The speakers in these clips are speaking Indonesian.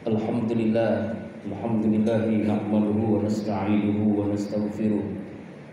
Alhamdulillahi nahmaduhu wa nasta'inuhu wa nastaghfiruh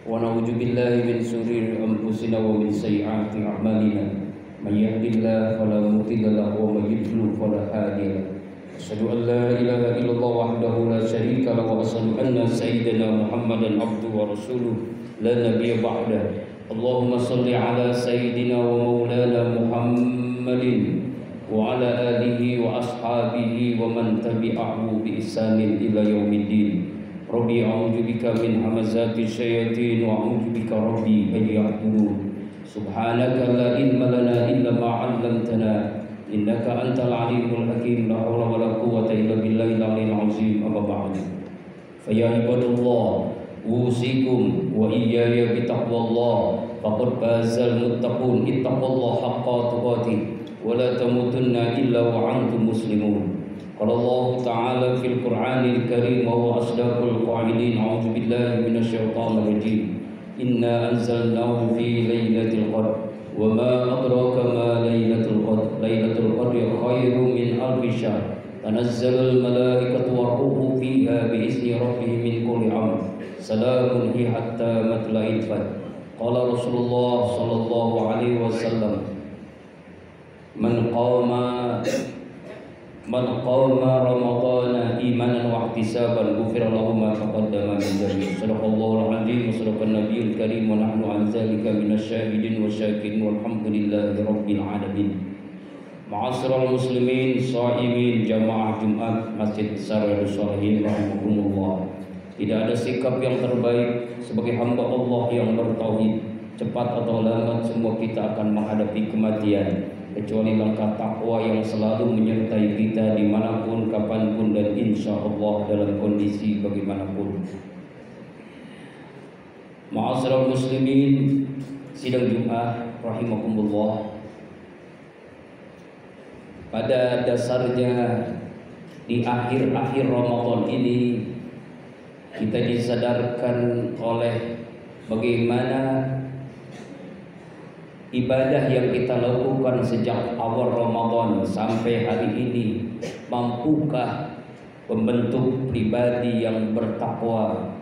wa na'udzu billahi min shururi anfusina wa min sayyiati a'malina may yahdihillahu fala mudilla lahu wa may yudlil fala hadiya lahu asyhadu an la ilaha illallah wahdahu la syarika lahu wa asyhadu anna sayyidina Muhammadan abduhu wa rasuluh la nabiyya ba'dahu Allahumma shalli ala sayyidina wa maulana Muhammadin wa ala alihi wa ashabihi wa man tabi'ahu bi ihsanin ila yaumiddin. Rabbi a'udzu bika min hamazati syayatin wa a'udzu bika rabbi an yahdurun. Subhanaka la ilma lana illa ma 'allamtana innaka antal alimul hakim. La haula wala quwwata illa billahil aliyyil azim. Amma ba'du. Fa ya ibadallah usikum wa iyaya bi taqwallah faqad fazal muttaqun ittaqullaha haqqa tuqatih ولا تموتن إلا وأنتم مسلمون قال الله تعالى في القرآن الكريم وهو أصدق القائلين أعوذ بالله من الشيطان الرجيم إنا أنزلناه في ليلة القدر وما أدراك ما ليلة القدر ليلة القدر خير من ألف شهر تنزل الملائكة والروح فيها بإذن ربهم من كل أمر سلام هي حتى مطلع الفجر قال رسول الله صلى الله عليه وسلم Man qama ramadhana imanan wa ihtisaban ghufira lahu ma taqaddama min dhanbi. Shadaqallahu al-'azim wa sadaqan nabiyul karim wa nahnu 'an dzalika minasyahidin wa syakirin walhamdulillahi rabbil alamin. Ma'asyiral muslimin shaimin jamaah Jumat Masjid Sarayus Shalihin rahimakumullah. Tidak ada sikap yang terbaik sebagai hamba Allah yang bertauhid. Cepat atau lambat semua kita akan menghadapi kematian, kecuali langkah takwa yang selalu menyertai kita dimanapun, kapanpun, dan insya Allah dalam kondisi bagaimanapun. Ma'asyiral muslimin sidang Jumat rahimakumullah. Pada dasarnya di akhir-akhir Ramadan ini kita disadarkan oleh bagaimana ibadah yang kita lakukan sejak awal Ramadan sampai hari ini mampukah membentuk pribadi yang bertakwa,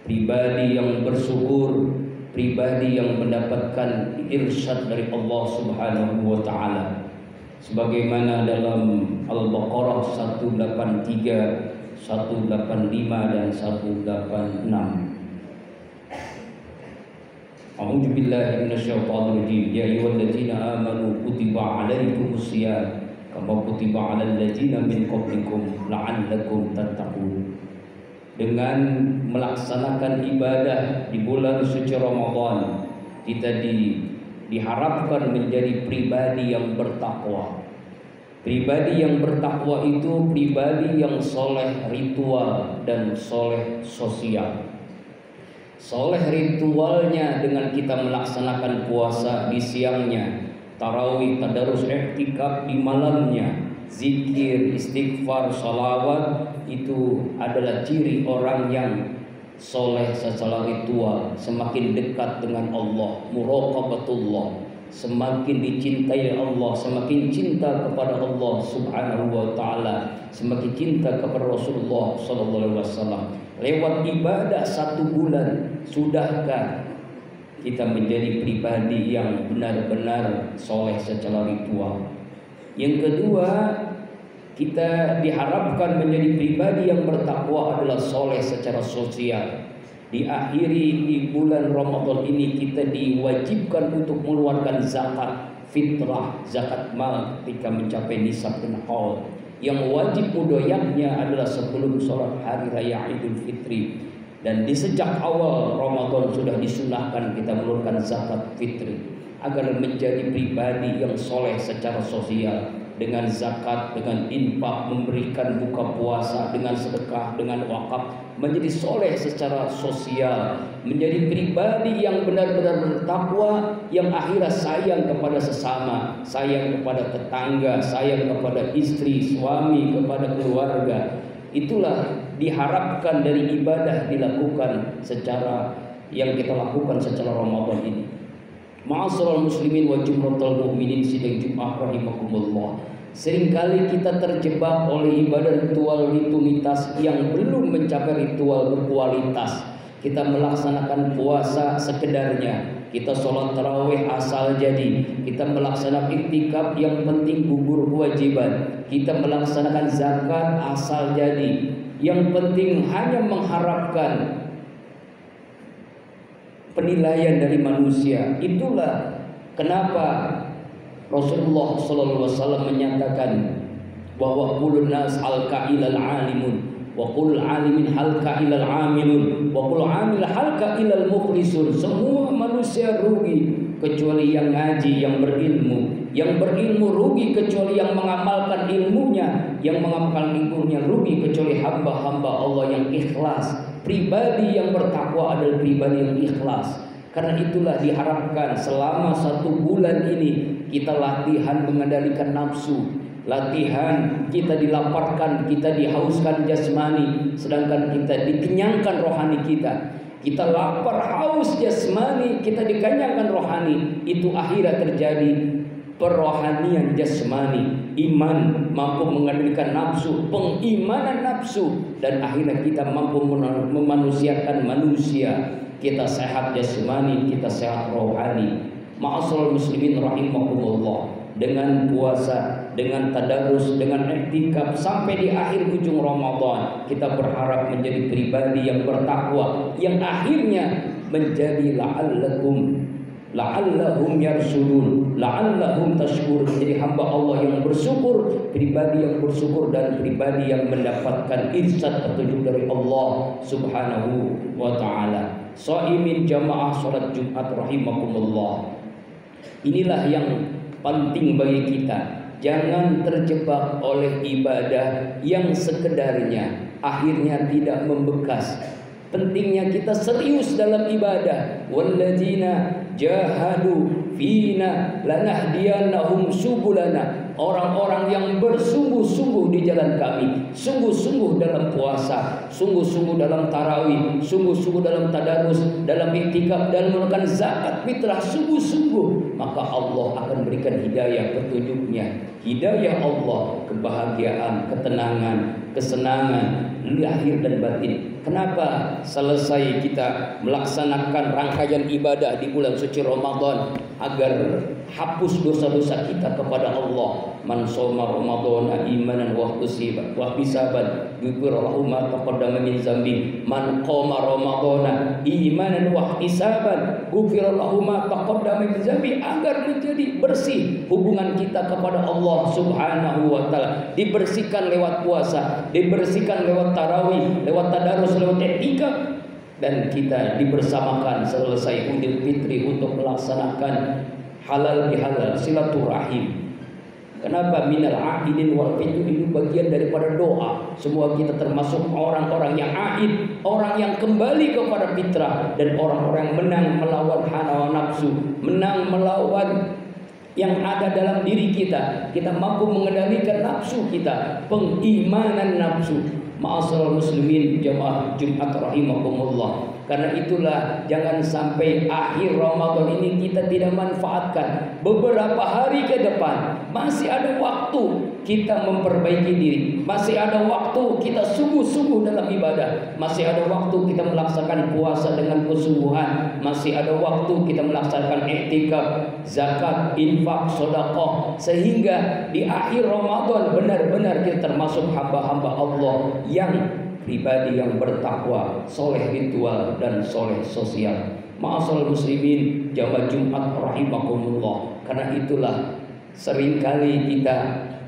pribadi yang bersyukur, pribadi yang mendapatkan irsyad dari Allah Subhanahu wa taala. Sebagaimana dalam Al-Baqarah 183, 185 dan 186. A'udzu billahi minasyaitonir rajim. Ya ayyuhalladzina amanu kutiba 'alaikumus shiyam kama kutiba 'alal ladzina min qablikum la'allakum tattaqun. Dengan melaksanakan ibadah di bulan suci Ramadan, kita diharapkan menjadi pribadi yang bertakwa. Pribadi yang bertakwa itu pribadi yang soleh ritual dan soleh sosial. Soleh ritualnya dengan kita melaksanakan puasa di siangnya, tarawih, tadarus, i'tikaf di malamnya, zikir, istighfar, salawat. Itu adalah ciri orang yang soleh secara ritual, semakin dekat dengan Allah, muraqabatullah, semakin dicintai Allah, semakin cinta kepada Allah Subhanahu wa taala, semakin cinta kepada Rasulullah sallallahu alaihi wasallam. Lewat ibadah 1 bulan, sudahkah kita menjadi pribadi yang benar-benar soleh secara ritual? Yang kedua, kita diharapkan menjadi pribadi yang bertakwa adalah soleh secara sosial. Diakhiri di bulan Ramadan ini kita diwajibkan untuk mengeluarkan zakat fitrah, zakat mal ketika mencapai nisab dan haul. Yang wajib mudoyaknya adalah sebelum sholat hari raya Idul Fitri. Dan di sejak awal Ramadan sudah disunahkan kita mengeluarkan zakat fitri agar menjadi pribadi yang soleh secara sosial, dengan zakat, dengan infak, memberikan buka puasa, dengan sedekah, dengan wakaf, menjadi soleh secara sosial, menjadi pribadi yang benar-benar bertakwa, yang akhirnya sayang kepada sesama, sayang kepada tetangga, sayang kepada istri, suami, kepada keluarga. Itulah diharapkan dari ibadah dilakukan secara yang kita lakukan secara Ramadan ini. Ma'asyiral muslimin wa jumratul mukminin sidang Jumat rahimakumullah. Seringkali kita terjebak oleh ibadah ritual-rutinitas yang belum mencapai ritual berkualitas. Kita melaksanakan puasa sekedarnya, kita sholat tarawih asal jadi, kita melaksanakan iktikaf yang penting gugur kewajiban, kita melaksanakan zakat asal jadi, yang penting hanya mengharapkan penilaian dari manusia. Itulah kenapa Rasulullah SAW menyatakan bahwa kulun nas halka ilal alimun wa kulul alimin halka ilal amilun wa kulul amil halka ilal mukhlisun. Semua manusia rugi kecuali yang ngaji, yang berilmu. Yang berilmu rugi kecuali yang mengamalkan ilmunya. Yang mengamalkan ilmunya rugi kecuali hamba-hamba Allah yang ikhlas. Pribadi yang bertakwa adalah pribadi yang ikhlas. Karena itulah diharapkan selama 1 bulan ini kita latihan mengendalikan nafsu, latihan kita dilaparkan, kita dihauskan jasmani, sedangkan kita dikenyangkan rohani kita. Kita lapar haus jasmani, kita dikenyangkan rohani. Itu akhirnya terjadi perohanian jasmani, iman mampu mengendalikan nafsu, pengimanan nafsu, dan akhirnya kita mampu memanusiakan manusia. Kita sehat jasmani, kita sehat rohani. Ma'asyiral muslimin rahimakumullah. Dengan puasa, dengan tadarus, dengan iktikaf sampai di akhir ujung Ramadan, kita berharap menjadi pribadi yang bertakwa, yang akhirnya menjadi la'allahum yarsudun, la'allahum tashkur, menjadi hamba Allah yang bersyukur, pribadi yang bersyukur dan pribadi yang mendapatkan irsyad petunjuk dari Allah Subhanahu wa taala. Shaimin jamaah salat Jumat rahimakumullah. Inilah yang penting bagi kita. Jangan terjebak oleh ibadah yang sekedarnya akhirnya tidak membekas. Pentingnya kita serius dalam ibadah. Walladzina jahadu fina lanahdiyannahum subulana. Orang-orang yang bersungguh-sungguh di jalan kami, sungguh-sungguh dalam puasa, sungguh-sungguh dalam tarawih, sungguh-sungguh dalam tadarus, dalam iktikaf, dan menunaikan zakat fitrah, sungguh-sungguh, maka Allah akan berikan hidayah petunjuknya. Hidayah Allah, kebahagiaan, ketenangan, kesenangan lahir dan batin. Kenapa selesai kita melaksanakan rangkaian ibadah di bulan suci Ramadan? Agar hapus dosa-dosa kita kepada Allah. Man shoma ramadhana imanan wa ihtisaban ghufira lahu ma taqaddama min dzambi. Man qama ramadhana imanan wa ihtisaban ghufira lahu ma taqaddama min dzambi. Agar menjadi bersih hubungan kita kepada Allah Subhanahu wa taala, dibersihkan lewat puasa, dibersihkan lewat tarawih, lewat tadarus, lewat iktikaf, dan kita dibersamakan selesai Idul Fitri untuk melaksanakan halal bihalal, silaturahim. Kenapa minal aidin wal fitri, itu bagian daripada doa. Semua kita termasuk orang-orang yang aid, orang yang kembali kepada fitrah, dan orang-orang yang menang melawan hawa nafsu, menang melawan yang ada dalam diri kita. Kita mampu mengendalikan nafsu kita, pengimanan nafsu. Ma'asyiral muslimin jamaah Jumat rahimakumullah. Karena itulah jangan sampai akhir Ramadan ini kita tidak manfaatkan. Beberapa hari ke depan masih ada waktu kita memperbaiki diri, masih ada waktu kita sungguh-sungguh dalam ibadah, masih ada waktu kita melaksanakan puasa dengan kesungguhan, masih ada waktu kita melaksanakan iktikaf, zakat, infak, sedekah, sehingga di akhir Ramadan benar-benar kita termasuk hamba-hamba Allah yang pribadi yang bertakwa, soleh ritual dan soleh sosial. Ma'asyiral muslimin jamaah Jumat rahimakumullah. Karena itulah seringkali kita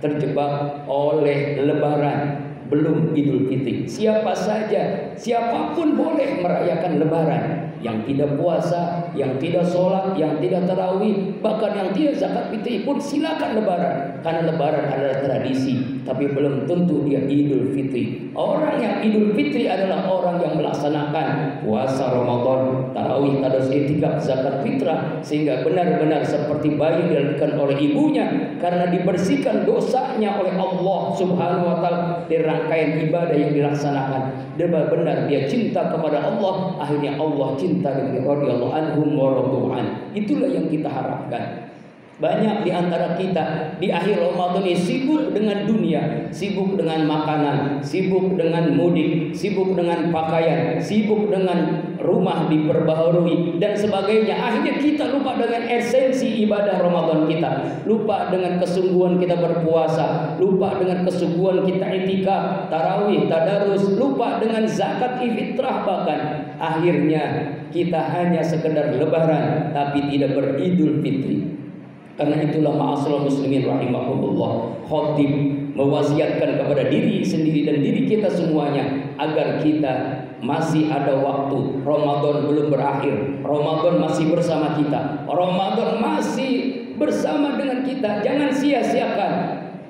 terjebak oleh lebaran, belum Idul Fitri. Siapa saja, siapapun boleh merayakan lebaran. Yang tidak puasa, yang tidak sholat, yang tidak tarawih, bahkan yang tidak zakat fitri pun silakan lebaran. Karena lebaran adalah tradisi, tapi belum tentu dia Idul Fitri. Orang yang Idul Fitri adalah orang yang melaksanakan puasa Ramadan, tarawih, tadarus, iktikaf, zakat fitrah, sehingga benar-benar seperti bayi dilahirkan oleh ibunya, karena dibersihkan dosanya oleh Allah Subhanahu wa taala dari rangkaian ibadah yang dilaksanakan. Benar-benar dia cinta kepada Allah, akhirnya Allah cinta dengan radhiyallahu anhum wa radu'an. Itulah yang kita harapkan. Banyak di antara kita di akhir Ramadan ini sibuk dengan dunia, sibuk dengan makanan, sibuk dengan mudik, sibuk dengan pakaian, sibuk dengan rumah diperbaharui dan sebagainya. Akhirnya kita lupa dengan esensi ibadah Ramadan kita, lupa dengan kesungguhan kita berpuasa, lupa dengan kesungguhan kita i'tikaf, tarawih, tadarus, lupa dengan zakat fitrah bahkan. Akhirnya kita hanya sekedar lebaran tapi tidak beridul fitri. Karena itulah ma'asyiral muslimin rahimakumullah, khatib mewasiatkan kepada diri sendiri dan diri kita semuanya agar kita masih ada waktu. Ramadan belum berakhir, Ramadan masih bersama kita, Ramadan masih bersama dengan kita. Jangan sia-siakan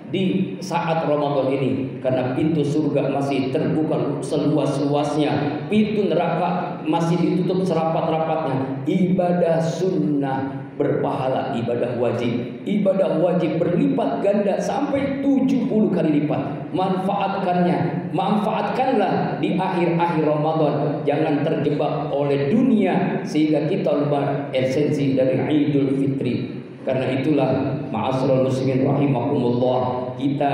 di saat Ramadan ini, karena pintu surga masih terbuka seluas-luasnya, pintu neraka masih ditutup serapat-rapatnya. Ibadah sunnah berpahala ibadah wajib. Ibadah wajib berlipat ganda sampai 70 kali lipat. Manfaatkanlah di akhir-akhir Ramadan. Jangan terjebak oleh dunia sehingga kita lupa esensi dari Idul Fitri. Karena itulah ma'asyiral muslimin rahimakumullah, kita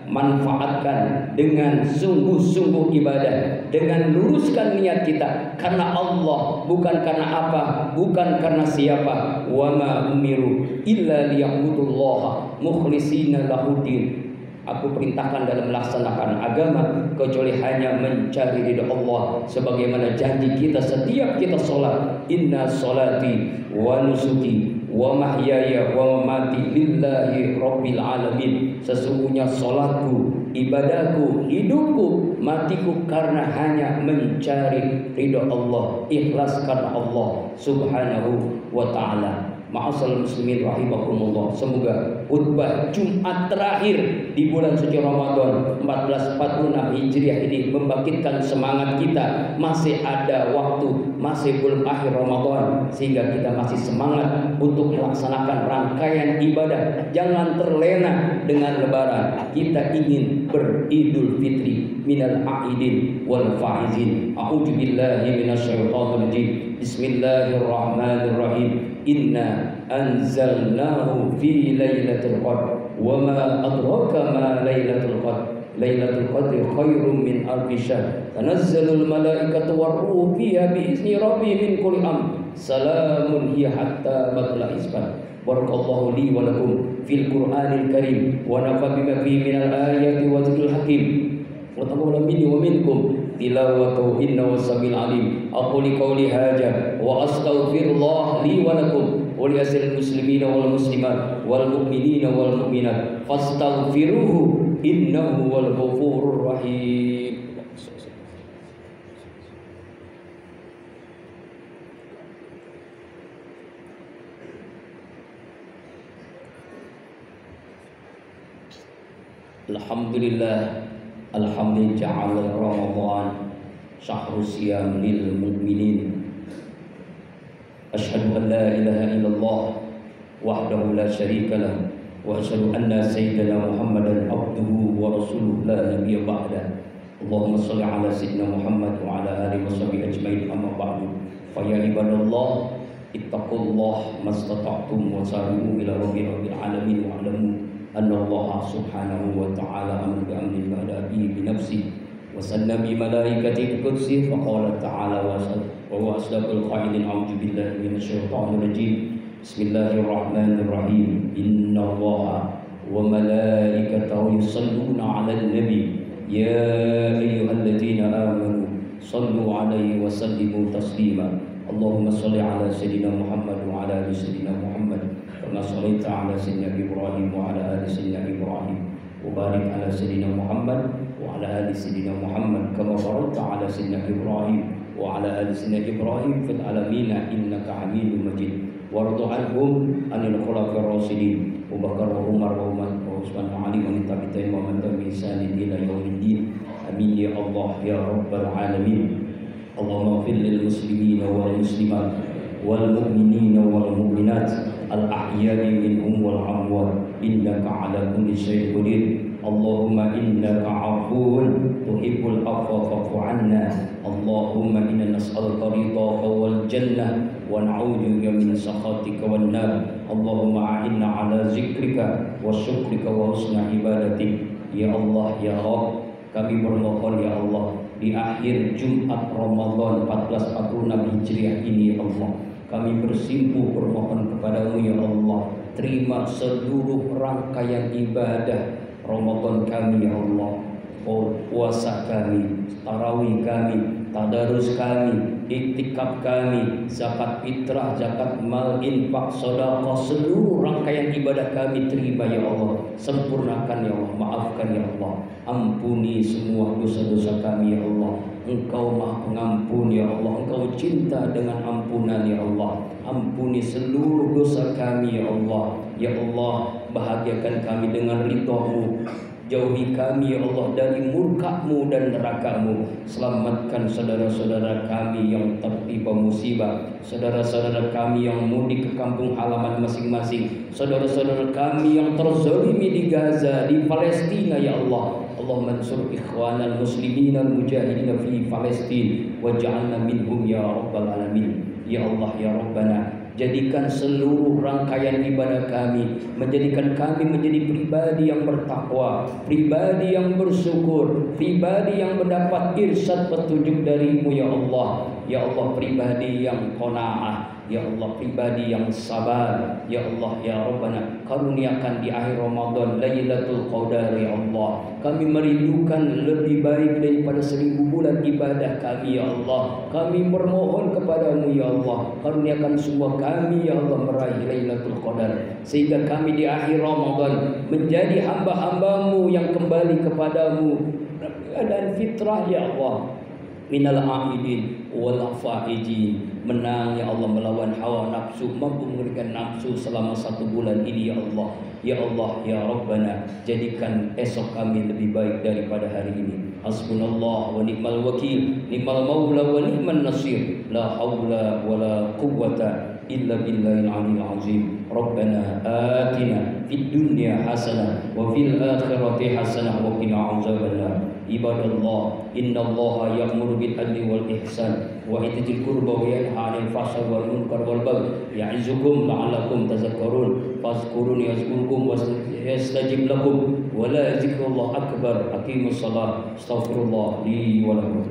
manfaatkan dengan sungguh-sungguh ibadah, dengan luruskan niat kita karena Allah, bukan karena apa, bukan karena siapa. Wa ma umiru illa liya'budullaha mukhlishina lahuddin. Aku perintahkan dalam melaksanakan agama kecuali hanya mencari ridha Allah, sebagaimana janji kita setiap kita sholat. Inna sholati wa nusuki wa mahyaya wa mamati lillahi rabbil alamin. Sesungguhnya salatku, ibadahku, hidupku, matiku karena hanya mencari ridha Allah, ikhlas karena Allah subhanahu wa ta'ala. Ma'asyiral muslimin rahimakumullah, semoga khutbah Jumat terakhir di bulan suci Ramadan 1446 Hijriah ini membangkitkan semangat kita. Masih ada waktu, masih belum akhir Ramadan, sehingga kita masih semangat untuk melaksanakan rangkaian ibadah. Jangan terlena dengan lebaran. Kita ingin beridul fitri minal a'idin wal faizin. A'udzu billahi minasyaitonir rajim. Bismillahirrahmanirrahim. Inna anzalnahu fi lailatul qadr wa ma adraka ma lailatul qadr. Lailatul qadri khairum min alfi syahr. Tanazzalul malaikatu war-ruhu fiha bi izni rabbihim min kulli amr. Salamun hiya hatta matla'il isfar. Barakallahu li wa lakum fil Qur'anil Karim wa nafa'ani bima fihi minal ayati wa dzikril hakim. Wa taqabbal minni wa minkum tilawatu innahu samil alim. Aqulu qawli hadza wa astaghfirullah li wa lakum wa li asiril muslimina wal muslimat wal mu'minina wal mu'minat fastaghfiruhu innahu wal ghafurur rahim. Alhamdulillah, alhamdulillah ja'ala Ramadan syahrus siyam lil mu'minin. Asyhadu an la ilaha illallah wahdahu la syarika lah wa asyhadu anna sayyidina Muhammadan abduhu wa rasuluhu la nabiyya ba'da. Allahumma shalli ala sayyidina Muhammad wa ala alihi washabihi ajmain, amma ba'du. Fa ya ibadallah ittaqullah mastata'tum wa sari'u ila rabbil alamin wa alamu anna Allah subhanahu wa ta'ala amru bi amrin ba'da bi nafsi wa sanna bi malaikati qudsi fa qala ta'ala wa huwa asdaqul qailin. A'udzu billahi minasyaitonir rajim. Bismillahirrahmanirrahim. Inna Allaha wa malaikatahu yusalluna 'alan nabi ya ayyuhalladzina amanu sallu 'alaihi wa sallimu taslima. Allahumma shalli 'ala sayyidina Muhammad wa 'ala ali sayyidina Muhammad kama shallaita 'ala sayyidina Ibrahim wa 'ala ali sayyidina Ibrahim wa barik 'ala sayyidina Muhammad wa 'ala ali sayyidina Muhammad kama barakta 'ala sayyidina Ibrahim wa 'ala ali sayyidina Ibrahim fil alamin innaka Hamidum Majid. Warḍu 'anhum 'anil khulafa'ir rasyidin Abu Bakar wa Umar wa Utsman wa Ali wa tabi'in wa man tabi'ahum bi ihsan ila yaumiddin. Amin ya Allah ya rabbal alamin. Allahumma ighfir lil muslimina wal muslimat wal mu'minina wal mu'minat al ahya'i minhum wal amwat innaka 'ala kulli syai'in qadir. Allahumma innaka 'afuwun tuhibbul 'afwa fa'fu 'anna. Allahumma inna nas'aluka ridhaka wal jannah wa na'udzubika min sakhatika wan nar. Allahumma a'inna ala zikrika wa syukrika wa husna ibadatik. Ya Allah, ya Rabb, kami bermohon ya Allah, di akhir Jumat Ramadan 1446 Hijriah ini ya Allah, kami bersimpuh bermohon kepadamu ya Allah, terima seluruh rangkaian ibadah Ramadan kami ya Allah, puasa kami, tarawih kami, tadarus kami, iktikaf kami, zakat fitrah, zakat mal, infak, sedekah, seluruh rangkaian ibadah kami terima ya Allah. Sempurnakan ya Allah, maafkan ya Allah, ampuni semua dosa-dosa kami ya Allah. Engkau Maha Pengampun ya Allah, Engkau cinta dengan ampunan ya Allah. Ampuni seluruh dosa kami ya Allah. Ya Allah, bahagiakan kami dengan ridha-Mu. Jauhi kami ya Allah dari murka-Mu dan neraka-Mu. Selamatkan saudara-saudara kami yang tertimpa musibah, saudara-saudara kami yang mudik ke kampung halaman masing-masing, saudara-saudara kami yang terzalimi di Gaza, di Palestina ya Allah. Allahumma ansur ikhwanal muslimin al mujahidin fi Palestin waj'alna minhum ya rabbal alamin. Ya Allah ya Rabbana, jadikan seluruh rangkaian ibadah kami, menjadikan kami menjadi pribadi yang bertakwa, pribadi yang bersyukur, pribadi yang mendapat irsyad petunjuk dari-Mu ya Allah. Ya Allah, pribadi yang qanaah, ya Allah, pribadi yang sabar. Ya Allah ya Rabbana, karuniakan di akhir Ramadan Lailatul Qadar ya Allah. Kami merindukan lebih baik daripada 1000 bulan ibadah kami ya Allah. Kami bermohon kepadamu ya Allah, karuniakan semua kami ya Allah meraih Lailatul Qadar, sehingga kami di akhir Ramadan menjadi hamba-Hamba-Mu yang kembali kepadamu dan fitrah ya Allah, minal aidin wal faizin, menang ya Allah melawan hawa nafsu, mampu memberikan nafsu selama 1 bulan ini ya Allah. Ya Allah ya Rabbana, jadikan esok kami lebih baik daripada hari ini. Hasbunallah wa ni'mal wakil, ni'mal maula wa ni'man nasir, la haula wa la quwwata illa billahil aliyil azim. Rabbana atina fid dunya hasanah wa fil akhirati hasanah wa qina azabannar. Ibadallah, innallaha ya'muru bil adli wal ihsan wa itaa'il qurba wa yanha 'anil fahsya'i wal munkar wal baghi ya'izukum la'allakum tadhakkarun. Fazkuruni yazkurkum wastajib lakum wa la zikrullah akbar. Aqimus shalah. Astaghfirullah li wa lakum.